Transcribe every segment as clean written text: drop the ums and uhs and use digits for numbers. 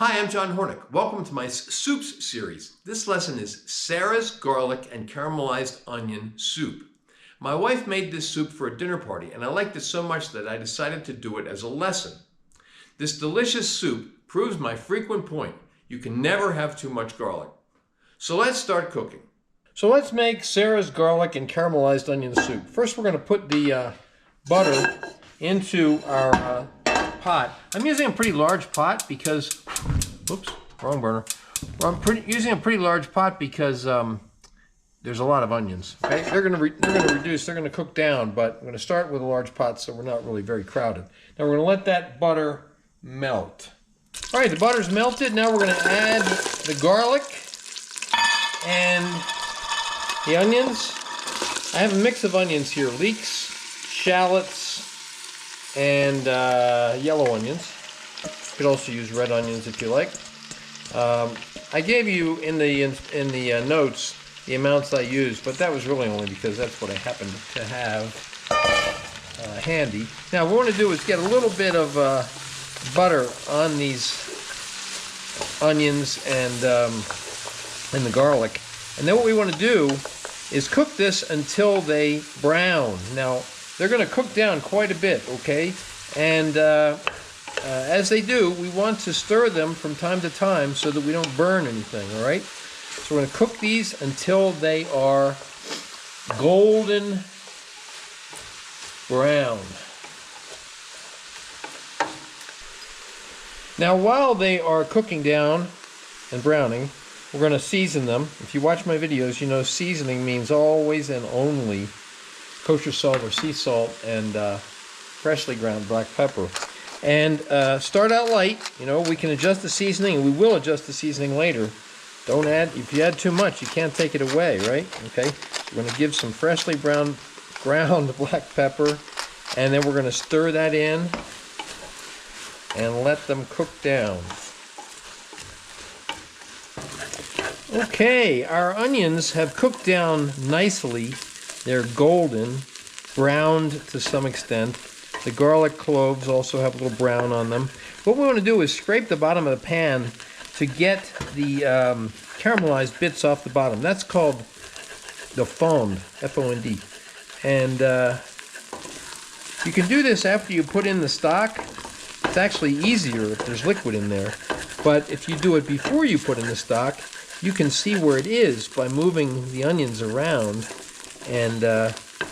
Hi, I'm John Hornick. Welcome to my soups series. This lesson is Sarah's garlic and caramelized onion soup. My wife made this soup for a dinner party and I liked it so much that I decided to do it as a lesson. This delicious soup proves my frequent point. You can never have too much garlic. So let's start cooking. So let's make Sarah's garlic and caramelized onion soup. First we're going to put the butter into our pot. I'm using a pretty large pot because, oops, wrong burner. Using a pretty large pot because there's a lot of onions. Okay, they're going to cook down, but I'm going to start with a large pot so we're not really very crowded. Now we're going to let that butter melt. All right, the butter's melted. Now we're going to add the garlic and the onions. I have a mix of onions here: leeks, shallots, and yellow onions. You could also use red onions if you like. I gave you in the notes the amounts I used, but that was really only because that's what I happened to have handy. Now what we want to do is get a little bit of butter on these onions and the garlic, and then what we want to do is cook this until they brown. Now they're going to cook down quite a bit, okay? And as they do, we want to stir them from time to time so that we don't burn anything, all right? So we're going to cook these until they are golden brown. Now while they are cooking down and browning, we're going to season them. If you watch my videos, you know seasoning means always and only kosher salt or sea salt and freshly ground black pepper. And start out light. You know, we can adjust the seasoning, and we will adjust the seasoning later. Don't add, if you add too much, you can't take it away, right? Okay, we're going to give some freshly ground black pepper, and then we're going to stir that in and let them cook down. Okay, our onions have cooked down nicely. They're golden, browned to some extent. The garlic cloves also have a little brown on them. What we want to do is scrape the bottom of the pan to get the caramelized bits off the bottom. That's called the fond, F-O-N-D. And you can do this after you put in the stock. It's actually easier if there's liquid in there. But if you do it before you put in the stock, you can see where it is by moving the onions around and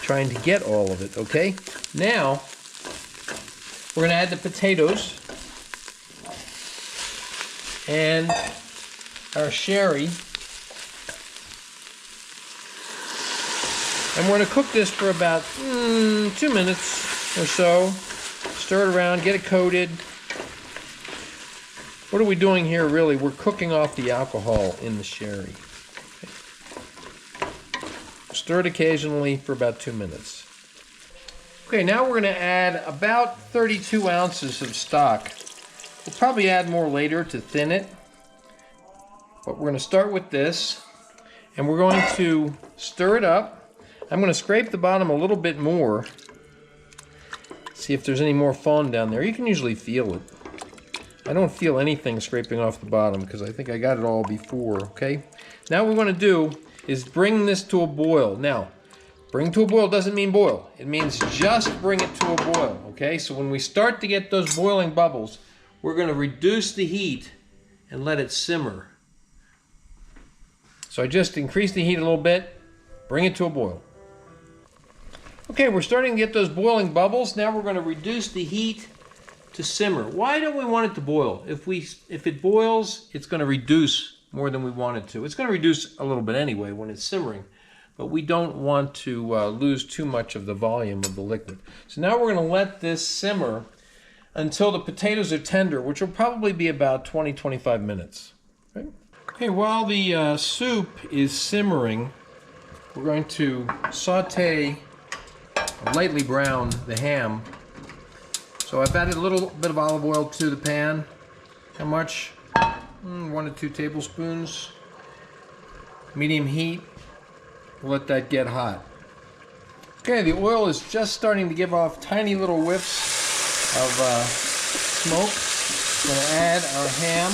trying to get all of it, okay? Now, we're going to add the potatoes and our sherry. And we're going to cook this for about 2 minutes or so. Stir it around, get it coated. What are we doing here really? We're cooking off the alcohol in the sherry. Stir it occasionally for about 2 minutes. Okay, now we're going to add about 32 ounces of stock. We'll probably add more later to thin it. But we're going to start with this. And we're going to stir it up. I'm going to scrape the bottom a little bit more. See if there's any more fond down there. You can usually feel it. I don't feel anything scraping off the bottom because I think I got it all before, okay? Now what we want to do is bring this to a boil. Now, bring to a boil doesn't mean boil. It means just bring it to a boil, okay? So when we start to get those boiling bubbles, we're going to reduce the heat and let it simmer. So I just increase the heat a little bit, bring it to a boil. Okay, we're starting to get those boiling bubbles. Now we're going to reduce the heat to simmer. Why don't we want it to boil? If it boils, it's going to reduce more than we want it to. It's going to reduce a little bit anyway when it's simmering, but we don't want to lose too much of the volume of the liquid. So now we're going to let this simmer until the potatoes are tender, which will probably be about 20-25 minutes. Okay, while the soup is simmering, we're going to saute, lightly brown the ham. So I've added a little bit of olive oil to the pan. How much? 1 to 2 tablespoons. Medium heat. We'll let that get hot. Okay, the oil is just starting to give off tiny little whiffs of smoke. We're going to add our ham.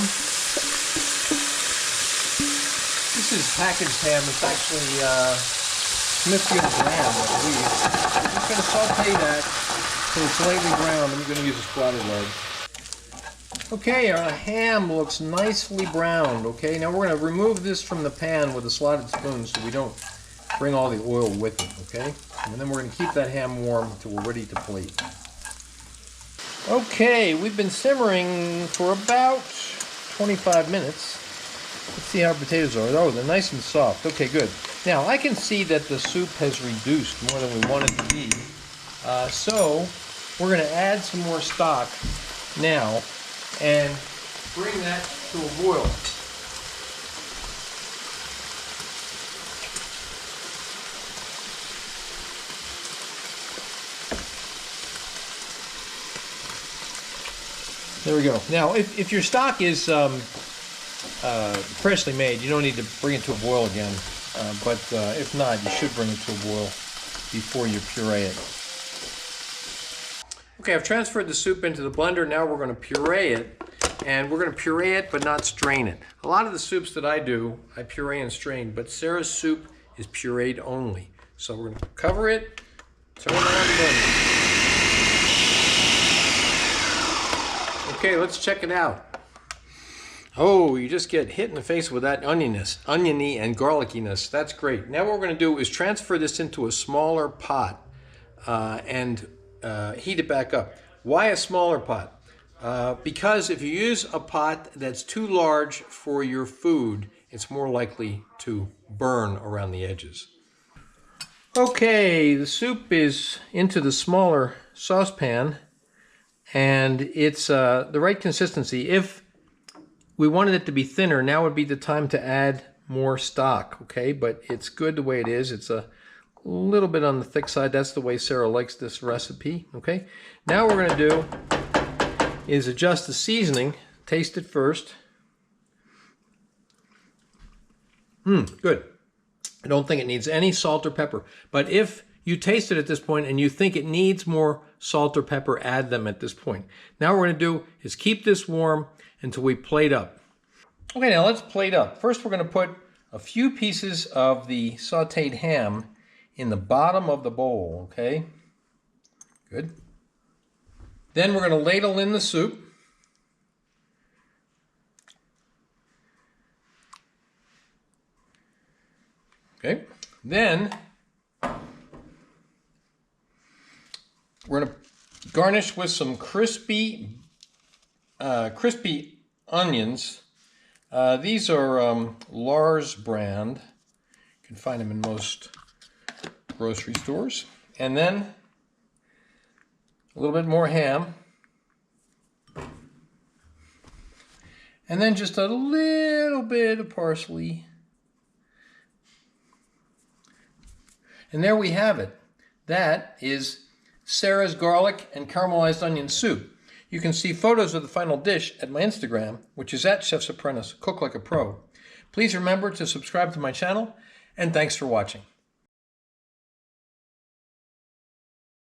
This is packaged ham. It's actually Smithfield lamb, I believe. I'm just going to saute that till it's lightly browned. I'm going to use a splattered leg. Okay, our ham looks nicely browned. Okay, now we're going to remove this from the pan with a slotted spoon so we don't bring all the oil with it. Okay, and then we're going to keep that ham warm until we're ready to plate. Okay, we've been simmering for about 25 minutes. Let's see how our potatoes are. Oh, they're nice and soft. Okay, good. Now, I can see that the soup has reduced more than we want it to be. So, we're going to add some more stock now and bring that to a boil. There we go. Now, if your stock is freshly made, you don't need to bring it to a boil again. But if not, you should bring it to a boil before you puree it. Okay, I've transferred the soup into the blender. Now we're going to puree it. And we're going to puree it, but not strain it. A lot of the soups that I do, I puree and strain. But Sarah's soup is pureed only. So we're going to cover it, turn it on the blender. Okay, let's check it out. Oh, you just get hit in the face with that oniony and garlickiness. That's great. Now what we're going to do is transfer this into a smaller pot and heat it back up. Why a smaller pot? Because if you use a pot that's too large for your food, it's more likely to burn around the edges. Okay, the soup is into the smaller saucepan. And it's the right consistency. If we wanted it to be thinner, now would be the time to add more stock, okay? But it's good the way it is. It's a little bit on the thick side. That's the way Sarah likes this recipe, okay? Now what we're going to do is adjust the seasoning. Taste it first. Good. I don't think it needs any salt or pepper. But if you taste it at this point and you think it needs more salt or pepper, add them at this point. Now what we're going to do is keep this warm until we plate up. Okay, now let's plate up. First we're going to put a few pieces of the sauteed ham in the bottom of the bowl, okay? Good. Then we're going to ladle in the soup. Okay. Then we're going to garnish with some crispy onions. These are Lars brand. You can find them in most grocery stores. And then a little bit more ham. And then just a little bit of parsley. And there we have it. That is Sarah's garlic and caramelized onion soup. You can see photos of the final dish at my Instagram, which is at Chef's Apprentice, Cook Like a Pro. Please remember to subscribe to my channel, and thanks for watching.